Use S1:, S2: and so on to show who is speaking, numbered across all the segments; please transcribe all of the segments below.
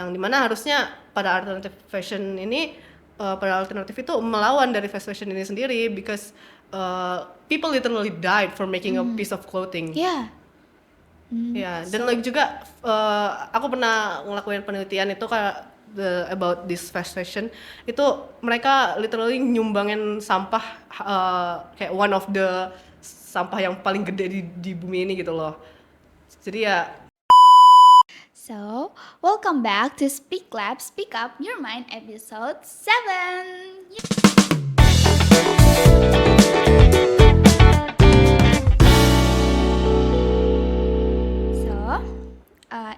S1: yang dimana harusnya pada alternative fashion ini pada alternatif itu melawan dari fast fashion ini sendiri because people literally died for making a piece of clothing.
S2: Yeah.
S1: Ya, dan lagi juga aku pernah ngelakuin penelitian itu kayak about this fast fashion itu mereka literally nyumbangin sampah kayak one of the sampah yang paling gede di bumi ini gitu loh. Jadi ya.
S2: So, welcome back to Speak Lab, Speak Up Your Mind episode 7. So,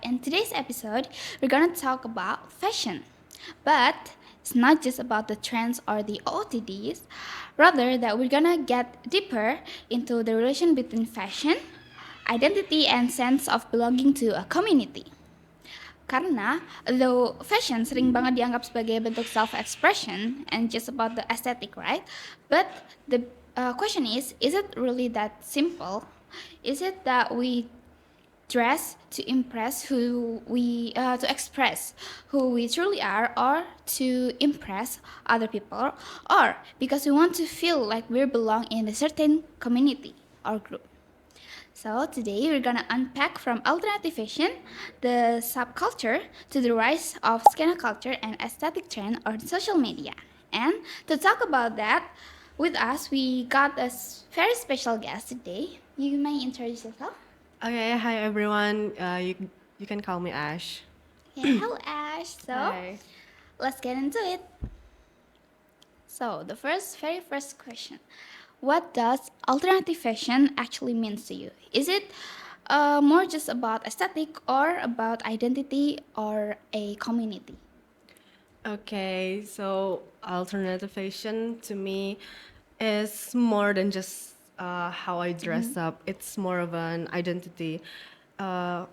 S2: in today's episode, we're gonna talk about fashion. But it's not just about the trends or the OOTDs, rather that we're gonna get deeper into the relation between fashion, identity, and sense of belonging to a community. Karena though fashion sering banget dianggap sebagai bentuk self-expression and just about the aesthetic, right? But the question is it really that simple? Is it that we dress to impress to express who we truly are, or to impress other people, or because we want to feel like we belong in a certain community or group? So today we're gonna unpack from alternative fashion, the subculture, to the rise of scanner culture and aesthetic trend on social media. And to talk about that with us, we got a very special guest today. You may introduce yourself.
S1: Okay, hi everyone. You can call me Ash.
S2: Yeah, hello Ash. So
S1: Hi.
S2: let's get into it. So the very first question: what does alternative fashion actually means to you? Is it more just about aesthetic, or about identity, or a community?
S1: Okay, so alternative fashion to me is more than just how I dress up. It's more of an identity. Uh,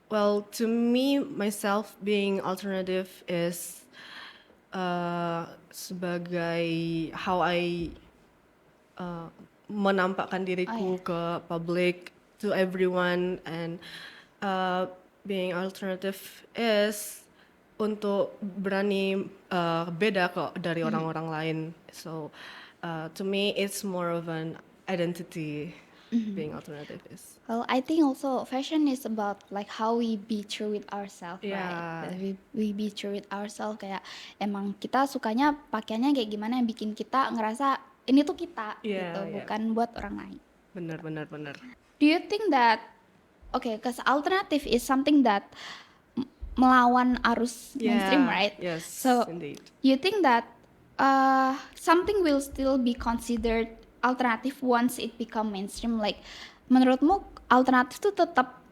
S1: well, to me, myself being alternative is sebagai how I menampakkan diriku ke public, to everyone, and being alternative is untuk berani beda kok dari orang-orang lain. So to me it's more of an identity. Being alternative is.
S2: Well, I think also fashion is about like how we be true with ourselves, right?
S1: Yeah.
S2: That we be true with ourselves, kayak emang kita sukanya pakaiannya kayak gimana yang bikin kita ngerasa ini tuh kita gitu,
S1: Yeah.
S2: bukan buat orang lain.
S1: Benar.
S2: Do you think that because alternative is something that melawan arus mainstream, right?
S1: Yes,
S2: So
S1: indeed.
S2: you think that something will still be considered alternative once it become mainstream? Like menurutmu alternatif tuh tetap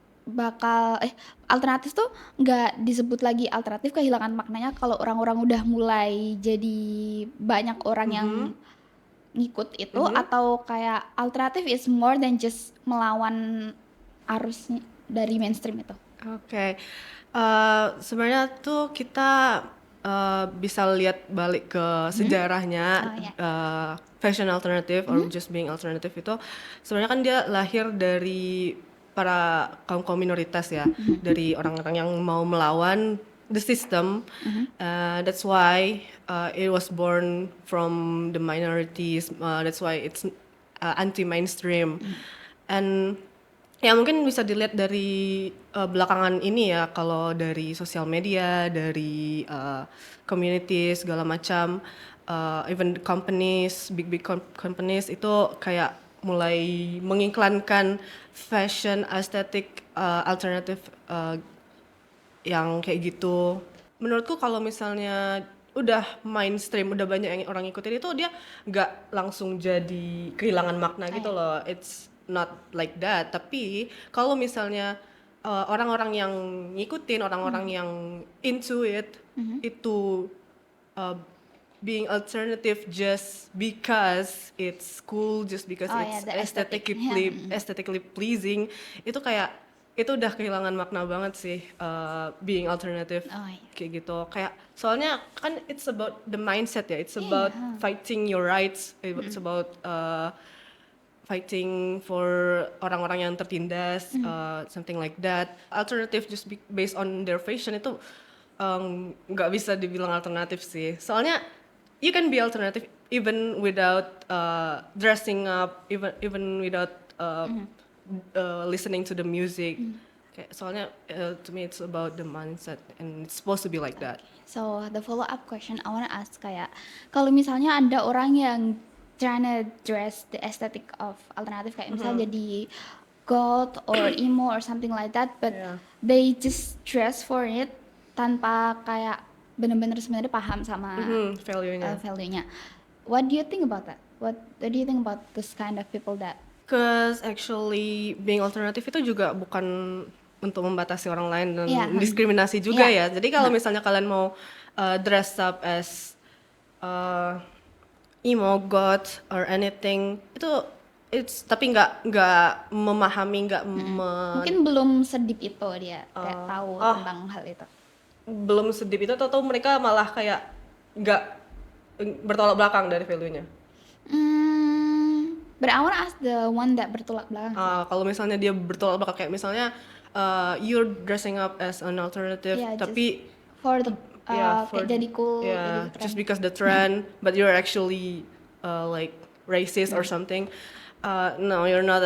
S2: alternatif tuh nggak disebut lagi alternatif, kehilangan maknanya kalau orang-orang udah mulai jadi banyak orang yang ngikut itu, atau kayak alternatif is more than just melawan arus dari mainstream itu?
S1: Oke, sebenarnya tuh kita bisa lihat balik ke sejarahnya. Fashion alternative or just being alternative itu sebenarnya kan dia lahir dari para kaum minoritas ya, dari orang-orang yang mau melawan the system. That's why it was born from the minorities. That's why it's anti-mainstream. And ya mungkin bisa dilihat dari belakangan ini ya, kalau dari sosial media, dari community segala macam, even companies, big companies itu kayak mulai mengiklankan fashion aesthetic alternatif yang kayak gitu. Menurutku kalau misalnya udah mainstream, udah banyak yang orang ikutin itu, dia nggak langsung jadi kehilangan makna gitu loh. It's not like that. Tapi kalau misalnya orang-orang yang ngikutin, orang-orang yang into it, itu being alternative just because it's cool, just because it's
S2: the aesthetic.
S1: aesthetically pleasing, itu kayak itu udah kehilangan makna banget sih, being alternative. Kayak gitu, kayak soalnya kan it's about the mindset ya, it's about fighting your rights, it's about fighting for orang-orang yang tertindas, something like that. Alternative just based on their fashion itu nggak bisa dibilang alternatif sih. Soalnya you can be alternative even without dressing up, even without listening to the music. Kayak, soalnya to me it's about the mindset and it's supposed to be like that.
S2: So the follow up question I wanna ask kayak kalau misalnya ada orang yang trying to dress the aesthetic of alternative kayak misalnya jadi goth or emo or something like that, but
S1: Yeah.
S2: they just dress for it tanpa kayak bener-bener sebenarnya paham sama
S1: Value-nya.
S2: value-nya. What do you think about that? What do you think about this kind of people that?
S1: Cause actually being alternatif itu juga bukan untuk membatasi orang lain dan
S2: Yeah.
S1: diskriminasi juga
S2: Yeah.
S1: ya. Jadi kalau misalnya kalian mau dress up as emo, goth or anything itu tapi nggak memahami,
S2: Mungkin belum sedip itu dia kayak tahu tentang hal itu.
S1: belum sedip itu atau mereka malah kayak nggak bertolak belakang dari value-nya.
S2: But I wanna ask the one that bertolak belakang.
S1: Kalau misalnya dia bertolak belakang kayak misalnya you're dressing up as an alternative
S2: Yeah,
S1: tapi
S2: for the
S1: yeah,
S2: kayak jadi cool,
S1: yeah,
S2: jadi trend.
S1: just because the trend, but you're actually like racist or something. No, you're not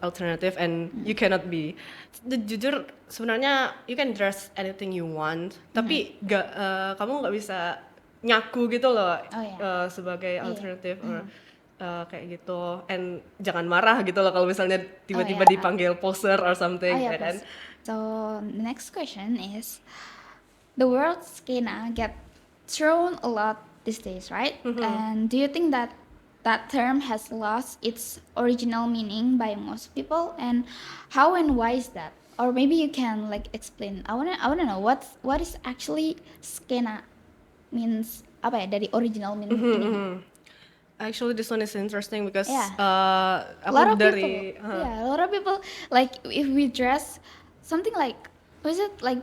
S1: alternative and you cannot be. Jujur sebenarnya you can dress anything you want, tapi kamu nggak bisa nyaku gitu loh sebagai alternative or kayak gitu. And jangan marah gitu loh kalau misalnya tiba-tiba dipanggil poser or something, ya kan?
S2: So the next question is, the word skena get thrown a lot these days, right? And do you think that that term has lost its original meaning by most people, and how and why is that? Or maybe you can like explain. I wanna know what is actually skena means, apa ya dari original meaning.
S1: Actually, this one is interesting because
S2: a
S1: aku
S2: lot of
S1: dari
S2: people, a lot of people like if we dress something like, was it like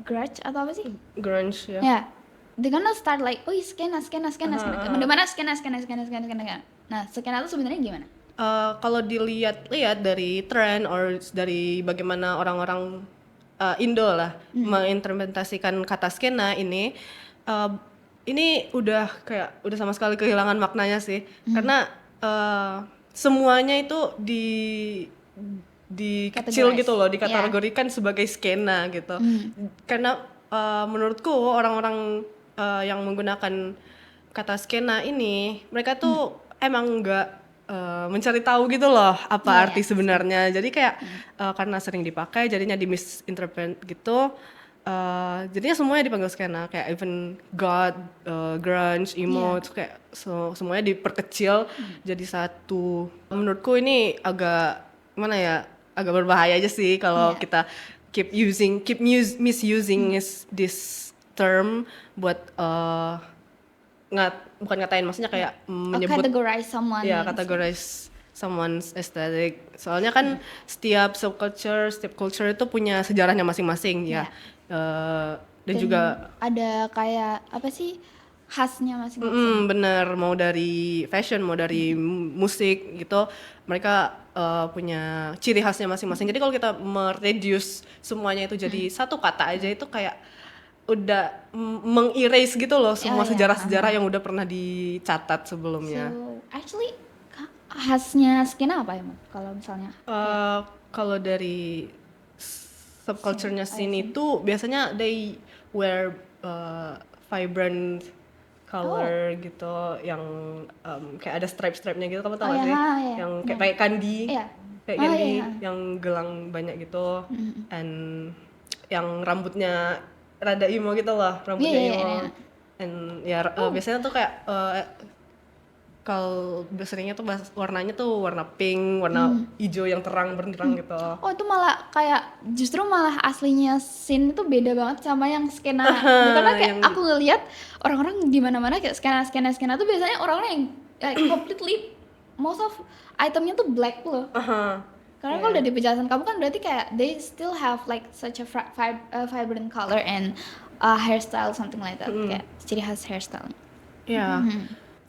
S2: grunge atau apa sih?
S1: grunge ya.
S2: Yeah, they're gonna start like, oh skena. Mana skena. Nah, skena itu sebenarnya gimana?
S1: Kalau dilihat dari tren or dari bagaimana orang-orang Indo lah mengimplementasikan kata skena ini udah sama sekali kehilangan maknanya sih, karena semuanya itu dikecil gitu loh, dikategorikan sebagai skena gitu. Karena menurutku orang-orang yang menggunakan kata skena ini mereka tuh emang nggak mencari tahu gitu loh apa arti sebenarnya. Jadi kayak karena sering dipakai jadinya di misinterpret gitu. Jadinya semuanya dipanggil skena, kayak even god, grunge, emo, itu kayak semuanya diperkecil jadi satu. Menurutku ini agak berbahaya aja sih kalau kita keep misusing this term buat bukan ngatain, maksudnya kayak menyebut categorize someone's aesthetic. Soalnya kan setiap subculture, setiap culture itu punya sejarahnya masing-masing ya. Dan juga
S2: ada kayak apa sih khasnya masing-masing.
S1: Bener, mau dari fashion, mau dari musik gitu, mereka punya ciri khasnya masing-masing. Jadi kalau kita mereduce semuanya itu jadi satu kata aja, itu kayak udah meng-erase gitu loh semua sejarah-sejarah yang udah pernah dicatat sebelumnya.
S2: So actually khasnya skena apa emang kalau misalnya?
S1: Kalau dari subculture-nya sini tuh biasanya they wear vibrant color gitu, yang kayak ada stripe-stripe-nya gitu, kamu tau gak sih? Yang kayak pakai kandi, kayak kandi yang gelang banyak gitu, and yang rambutnya rada emo gitu loh, rambutnya emo. And biasanya tuh kayak kalau seringnya tuh warnanya tuh warna pink, warna hijau yang terang benderang gitu.
S2: Oh itu malah kayak justru malah aslinya scene itu beda banget sama yang skena. Karena kayak aku ngelihat orang-orang di mana-mana kayak skena tuh biasanya orang-orang yang completely most of itemnya tuh black loh. Karena kalau dari penjelasan kamu kan berarti kayak they still have like such a vibrant color and hairstyle something like that, kayak ciri khas hairstyle.
S1: Yeah.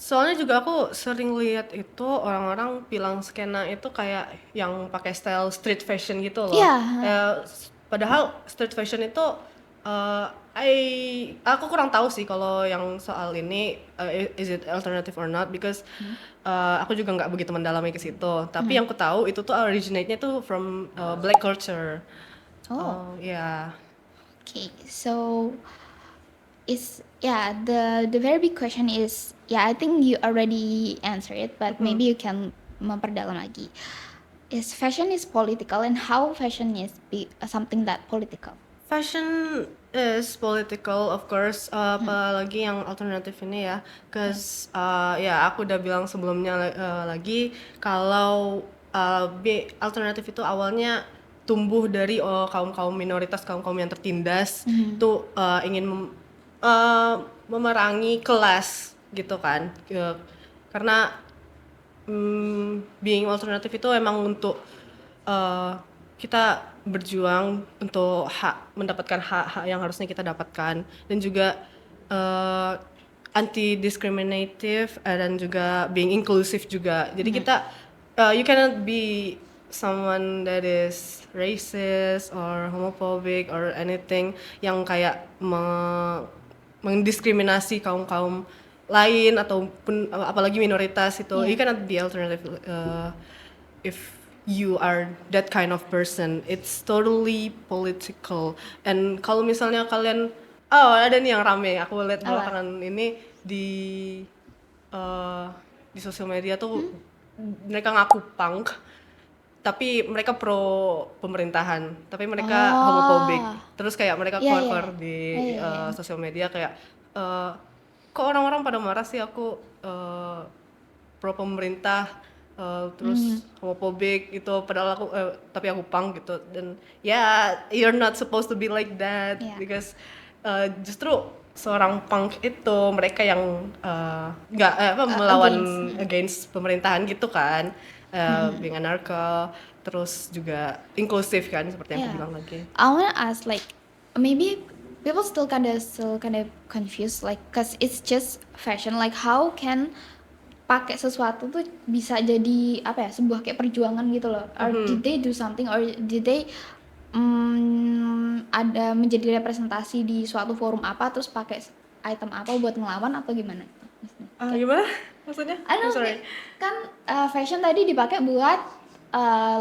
S1: Soalnya juga aku sering lihat itu orang-orang bilang skena itu kayak yang pakai style street fashion gitu loh. Padahal street fashion itu Uh, aku kurang tahu sih kalau yang soal ini is it alternative or not because aku juga nggak begitu mendalami ke situ. Tapi yang aku tahu itu tuh originate-nya tuh from black culture.
S2: Oh,
S1: Yeah.
S2: okay. So is yeah, the very big question is, yeah, I think you already answered it, but maybe you can memperdalam lagi. Is fashion is political, and how fashion is something that political?
S1: Fashion is political, of course, apalagi yang alternatif ini ya, cause ya aku udah bilang sebelumnya lagi kalau alternatif itu awalnya tumbuh dari kaum-kaum minoritas, kaum-kaum yang tertindas, itu ingin memerangi kelas gitu kan, karena being alternatif itu emang untuk kita berjuang untuk mendapatkan hak-hak yang harusnya kita dapatkan, dan juga anti discriminative dan juga being inclusive juga. Jadi kita you cannot be someone that is racist or homophobic or anything yang kayak mendiskriminasi kaum-kaum lain ataupun apalagi minoritas itu. You cannot be alternative if you are that kind of person. It's totally political. And kalau misalnya kalian ada nih yang rame, aku lihat belakangan ini di sosial media tuh mereka ngaku punk tapi mereka pro pemerintahan, tapi mereka homophobic. Terus kayak mereka keluar di sosial media kayak kok orang-orang pada marah sih, aku pro pemerintah terus homophobic gitu, padahal aku tapi aku punk gitu. Dan you're not supposed to be like that because justru seorang punk itu mereka yang nggak melawan against pemerintahan gitu kan, being anarcho, terus juga inklusif kan seperti yang aku bilang lagi.
S2: I wanna ask, like, maybe people still kind of confused, like, cause it's just fashion. Like, how can pakai sesuatu tuh bisa jadi apa ya, sebuah kayak perjuangan gitu loh? Or did they do something, or did they ada menjadi representasi di suatu forum apa terus pakai item apa buat ngelawan atau gimana?
S1: Gimana maksudnya?
S2: I don't know, kan fashion tadi dipakai buat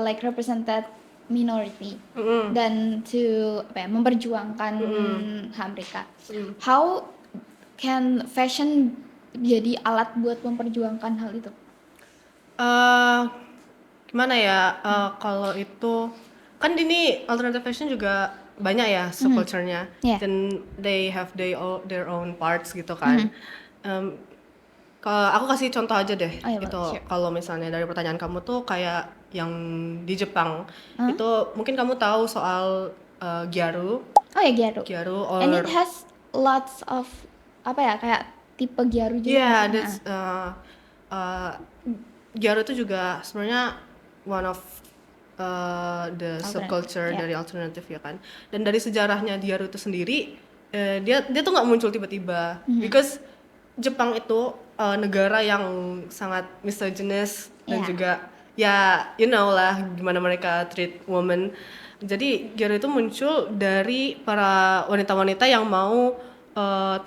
S2: like represented minority dan to apa ya, memperjuangkan hak mereka. How can fashion jadi alat buat memperjuangkan hal itu?
S1: Gimana ya, kalau itu kan ini alternative fashion juga banyak ya subculture-nya, dan they have their own parts gitu kan. Kalau aku kasih contoh aja deh, gitu. Kalau misalnya dari pertanyaan kamu tuh kayak yang di Jepang, itu mungkin kamu tahu soal gyaru.
S2: Oh ya, gyaru. And it has lots of apa ya, kayak tipe gyaru juga.
S1: Gyaru itu juga sebenarnya one of the subculture dari alternatif ya kan. Dan dari sejarahnya gyaru itu sendiri, dia tuh nggak muncul tiba-tiba, because Jepang itu negara yang sangat misogynist dan juga you know lah gimana mereka treat women. Jadi gyaru itu muncul dari para wanita-wanita yang mau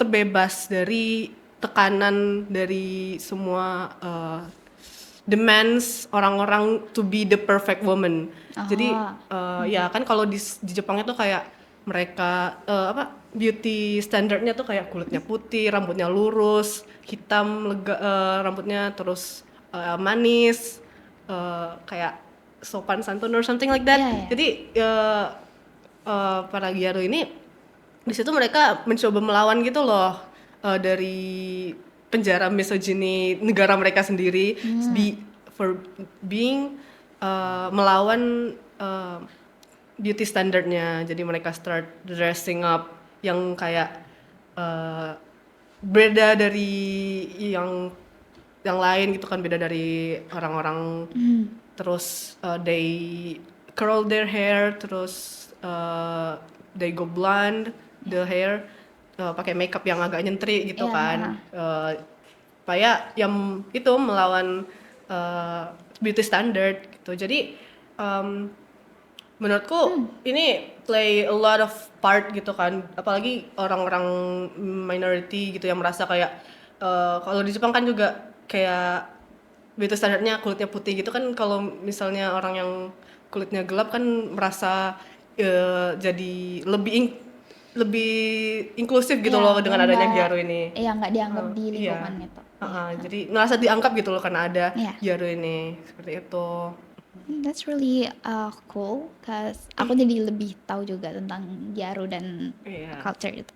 S1: terbebas dari tekanan dari semua demands orang-orang to be the perfect woman. Jadi ya kan kalau di Jepang itu kayak mereka beauty standardnya tuh kayak kulitnya putih, rambutnya lurus, hitam, rambutnya terus manis, kayak sopan santun or something like that. Jadi para gyaru ini di situ mereka mencoba melawan gitu loh, dari penjara misogyni negara mereka sendiri, for being melawan beauty standardnya. Jadi mereka start dressing up yang kayak beda dari yang lain gitu kan, beda dari orang-orang. Terus they curl their hair, terus they go blonde the hair, pakai makeup yang agak nyentrik gitu kan, supaya yang itu melawan beauty standard gitu. Jadi Menurutku ini play a lot of part gitu kan, apalagi orang-orang minority gitu yang merasa kayak kalau di Jepang kan juga kayak beauty standarnya kulitnya putih gitu kan, kalau misalnya orang yang kulitnya gelap kan merasa jadi lebih inklusif gitu loh
S2: Iya,
S1: dengan
S2: yang
S1: adanya
S2: nggak,
S1: Gyaru ini.
S2: ya nggak dianggap di
S1: Iya.
S2: lingkungan itu. Iya.
S1: Jadi merasa dianggap gitu loh karena ada
S2: Iya.
S1: Gyaru ini seperti itu.
S2: That's really cool, cause aku jadi lebih tahu juga tentang Gyaru dan
S1: Iya.
S2: culture itu.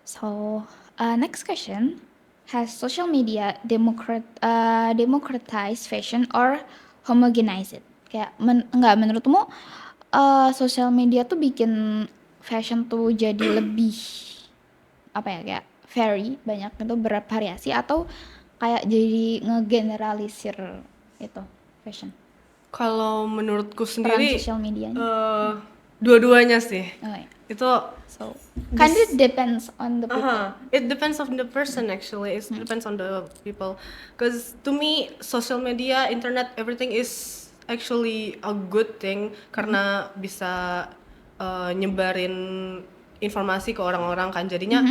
S2: So, next question, has social media democratize fashion or homogenize it? Kayak enggak, menurutmu social media tuh bikin fashion tuh jadi lebih apa ya, kayak very banyak itu bervariasi, atau kayak jadi ngegeneralisir itu fashion?
S1: Kalau menurutku
S2: Peran
S1: sendiri
S2: sosial medianya.
S1: dua-duanya sih.
S2: Oh, ya.
S1: Itu
S2: So, kind of depends on the people.
S1: it depends on the person actually. It depends on the people. Because to me, social media, internet, everything is actually a good thing karena bisa nyebarin informasi ke orang-orang kan. Jadinya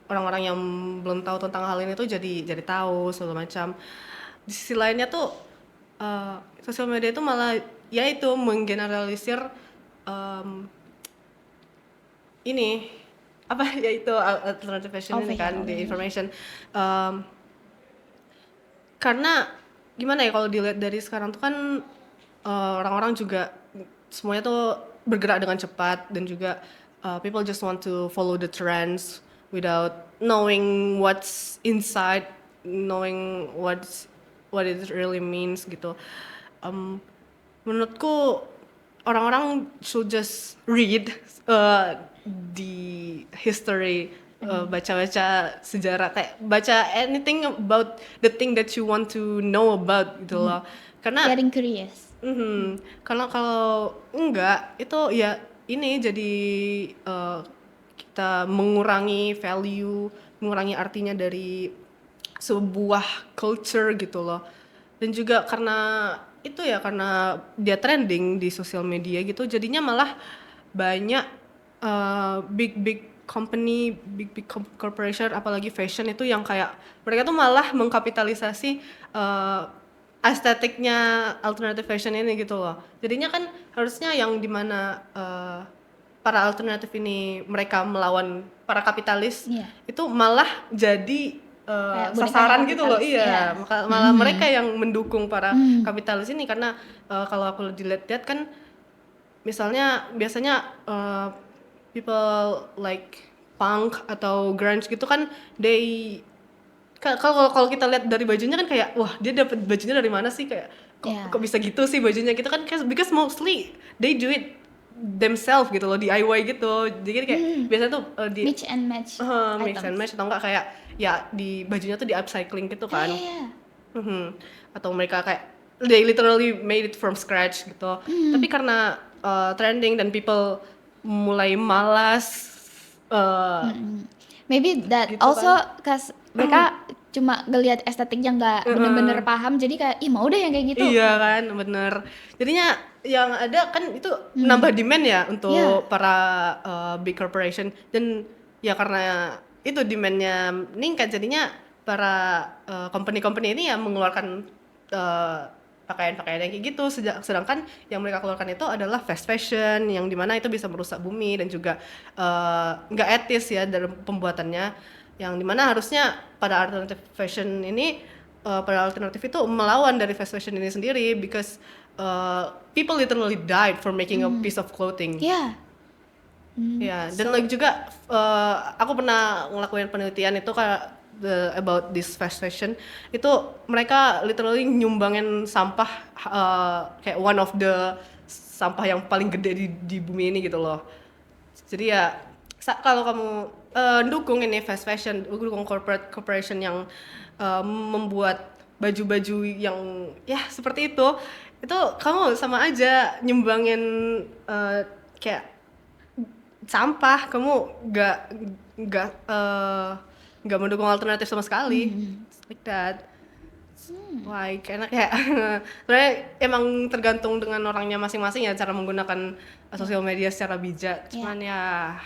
S1: orang-orang yang belum tahu tentang hal ini tuh jadi tahu segala macam. Di sisi lainnya tuh sosial media itu malah ya itu menggeneralisir ini apa ya itu alternative fashion ini kan, the information. Karena gimana ya, kalau dilihat dari sekarang tuh kan orang-orang juga semuanya tuh bergerak dengan cepat, dan juga people just want to follow the trends without knowing what's inside, knowing what it really means gitu. Menurutku orang-orang should just read the history, baca-baca sejarah, kayak baca anything about the thing that you want to know about gitu loh. Karena
S2: Getting curious.
S1: karena kalau enggak itu ya ini jadi kita mengurangi value, mengurangi artinya dari sebuah culture gitu loh. Dan juga karena itu ya, karena dia trending di sosial media gitu, jadinya malah banyak big company, big corporation, apalagi fashion itu yang kayak mereka tuh malah mengkapitalisasi estetiknya alternative fashion ini gitu loh. Jadinya kan harusnya yang dimana para alternatif ini mereka melawan para kapitalis, itu malah jadi sasaran gitu loh. Iya, malah mereka yang mendukung para kapitalis ini, karena kalau aku dilihat-lihat kan misalnya biasanya people like punk atau grunge gitu kan, kalau kita lihat dari bajunya kan kayak wah, dia dapat bajunya dari mana sih, kayak kok bisa gitu sih bajunya gitu kan, because mostly they do it themselves gitu loh, DIY gitu. Jadi kayak biasanya tuh
S2: Mix and match
S1: mix and match, atau enggak kayak ya di bajunya tuh di upcycling gitu kan. Atau mereka kayak they literally made it from scratch gitu. Tapi karena trending dan people mulai malas
S2: maybe that
S1: gitu
S2: also
S1: kan.
S2: cause mereka cuma ngelihat estetik yang nggak bener-bener paham, jadi kayak ih mau deh yang kayak gitu.
S1: Iya kan, bener. Jadinya yang ada kan itu nambah demand ya untuk para big corporation, dan ya karena itu demandnya meningkat, jadinya para company-company ini ya mengeluarkan pakaian-pakaian yang kayak gitu. Sedangkan yang mereka keluarkan itu adalah fast fashion, yang dimana itu bisa merusak bumi dan juga nggak etis ya dalam pembuatannya, yang dimana harusnya pada alternative fashion ini pada alternatif itu melawan dari fast fashion ini sendiri, because people literally died for making a piece of clothing. Ya, dan lagi juga aku pernah ngelakuin penelitian itu kayak about this fast fashion, itu mereka literally nyumbangin sampah kayak one of the sampah yang paling gede di bumi ini gitu loh. Jadi ya kalau kamu dukung ini fast fashion, dukung corporation yang membuat baju-baju yang ya seperti itu kamu sama aja nyumbangin kayak sampah. Kamu nggak mendukung alternatif sama sekali. Like that. Like enak ya. Sebenarnya emang tergantung dengan orangnya masing-masing ya cara menggunakan sosial media secara bijak. Cuman ya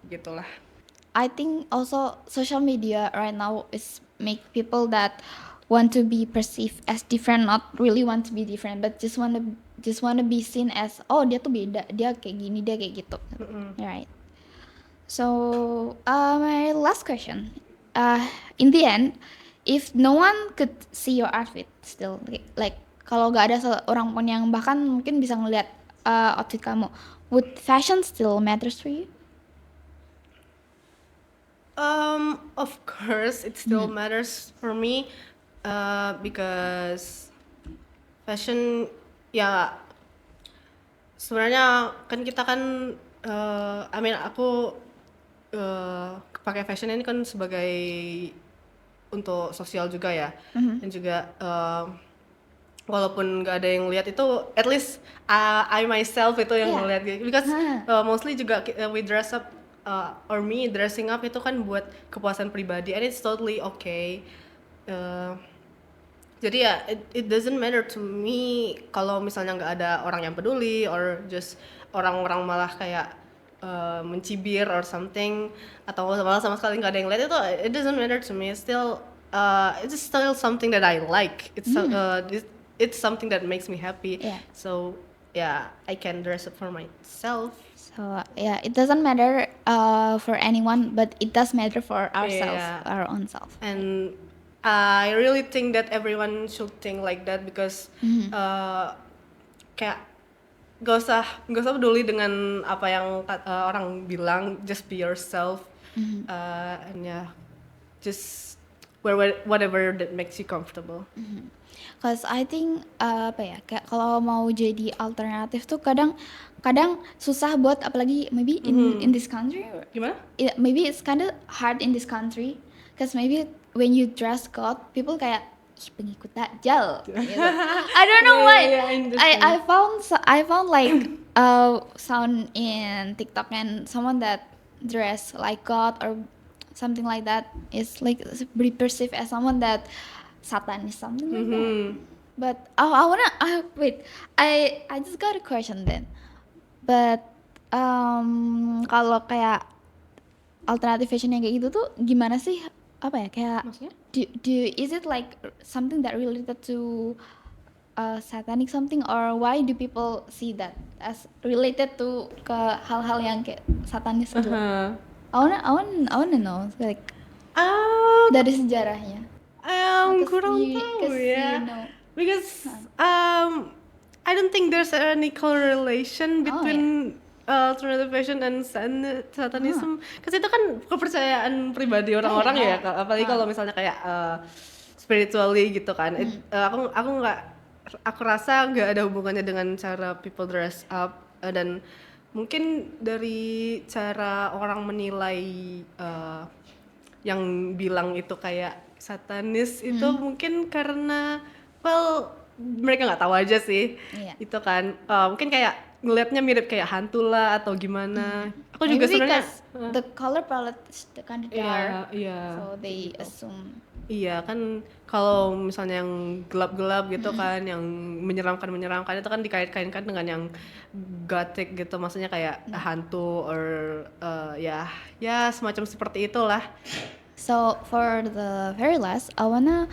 S1: gitulah.
S2: I think also social media right now is make people that want to be perceived as different, not really want to be different, but just wanna be seen as, oh dia tuh beda, dia kayak gini, dia kayak gitu. Right. So my last question, in the end, if no one could see your outfit still, like kalau gak ada seorang pun yang bahkan mungkin bisa ngeliat outfit kamu, would fashion still matters for you?
S1: Of course it still matters for me because fashion ya sebenarnya kan kita kan aku pakai fashion ini kan sebagai untuk sosial juga ya, dan juga walaupun nggak ada yang lihat itu, at least I myself itu yang ngeliat gitu, because mostly juga we dress up or me dressing up itu kan buat kepuasan pribadi, and it's totally okay. Jadi ya it doesn't matter to me kalau misalnya nggak ada orang yang peduli, or just orang-orang malah kayak mencibir or something, atau malah sama sekali nggak ada yang lihat itu, it doesn't matter to me. It's still something that I like. It's something that makes me happy. So I can dress up for myself.
S2: So it doesn't matter for anyone, but it does matter for ourselves, our own self.
S1: And I really think that everyone should think like that, because kayak gak usah peduli dengan apa yang orang bilang, just be yourself. And just wear whatever that makes you comfortable.
S2: Cause I think kayak kalau mau jadi alternatif tuh kadang susah buat, apalagi maybe in this country.
S1: Gimana?
S2: Maybe it's kind of hard in this country, cause maybe when you dress code, people kayak pengikut Dajjal gitu. I don't know why. I found like sound in TikTok, and someone that dress like God or something like that is like be perceived as someone that Satanis, something like that. But wait, I just got a question then. But kalau kayak alternative fashion yang kayak gitu tuh gimana sih, apa ya, kayak
S1: maksudnya?
S2: Is it like something that related to satanic something, or why do people see that as related to ke hal-hal yang kayak satanis gitu? I wanna know like dari sejarahnya.
S1: Kurang tahu ya. Because I don't think there's any correlation between alternative fashion and satanism. Because itu kan kepercayaan pribadi orang-orang ya, apalagi kalau misalnya kayak spiritually gitu kan. Aku rasa nggak ada hubungannya dengan cara people dress up, dan mungkin dari cara orang menilai yang bilang itu kayak satanis itu mungkin karena mereka nggak tahu aja sih. Itu kan mungkin kayak ngelihatnya mirip kayak hantu lah atau gimana. Aku juga sebenarnya
S2: the color palette is kind of dark, so they assume.
S1: Iya kan, kalau misalnya yang gelap-gelap gitu kan, yang menyeramkan itu kan dikait-kaitkan dengan yang gothic gitu, maksudnya kayak hantu or ya semacam seperti itulah.
S2: So for the very last, I wanna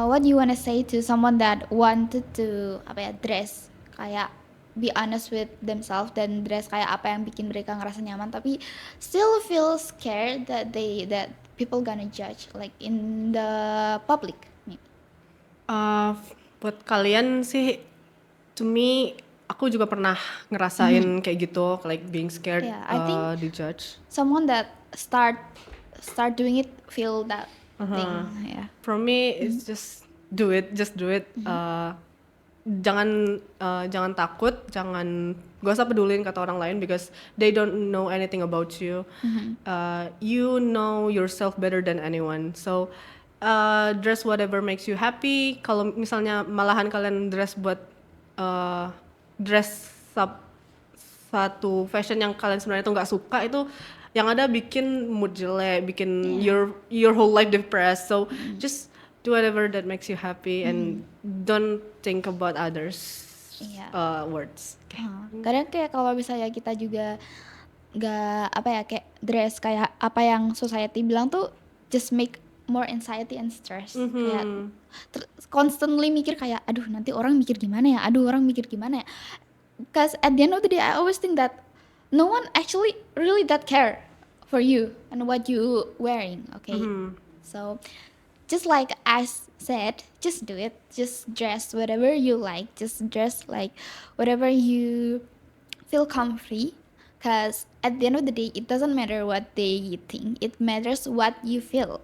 S2: what do you wanna say to someone that wanted to dress kayak be honest with themselves dan dress kayak apa yang bikin mereka ngerasa nyaman, tapi still feel scared that people gonna judge like in the public maybe.
S1: Buat kalian sih, to me, aku juga pernah ngerasain kayak gitu, like being scared
S2: I think
S1: dijudge.
S2: Someone that start doing it feel that thing.
S1: For me it's just do it. Jangan takut, gak usah pedulin kata orang lain, because they don't know anything about you. You know yourself better than anyone, so dress whatever makes you happy. Kalau misalnya malahan kalian dress buat dress up satu fashion yang kalian sebenarnya tuh nggak suka, itu yang ada bikin mood jelek, bikin your whole life depressed. So just do whatever that makes you happy and don't think about others
S2: Iya.
S1: words.
S2: Kadang kayak kalau misalnya kita juga nggak apa ya kayak dress kayak apa yang society bilang tuh just make more anxiety and stress. Kayak constantly mikir kayak aduh nanti orang mikir gimana ya, aduh orang mikir gimana ya. Because at the end of the day I always think that no one actually really that care for you and what you wearing, okay? So just like I said, just do it. Just dress whatever you like. Just dress like whatever you feel comfy. Because at the end of the day, it doesn't matter what they think. It matters what you feel.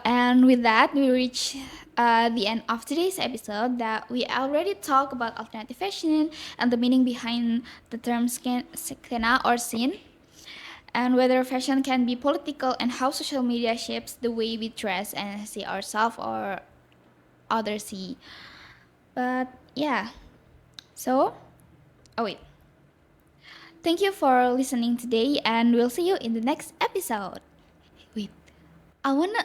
S2: And with that, we reach the end of today's episode. That we already talked about alternative fashion and the meaning behind the term skena or scene, and whether fashion can be political and how social media shapes the way we dress and see ourselves or others see. But yeah, so wait. Thank you for listening today, and we'll see you in the next episode. Wait, I wanna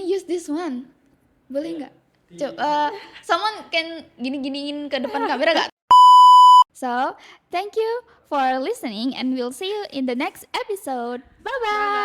S2: use this one. Boleh nggak? Coba, someone can gini-giniin ke depan kamera nggak? So, thank you for listening, and we'll see you in the next episode. Bye-bye.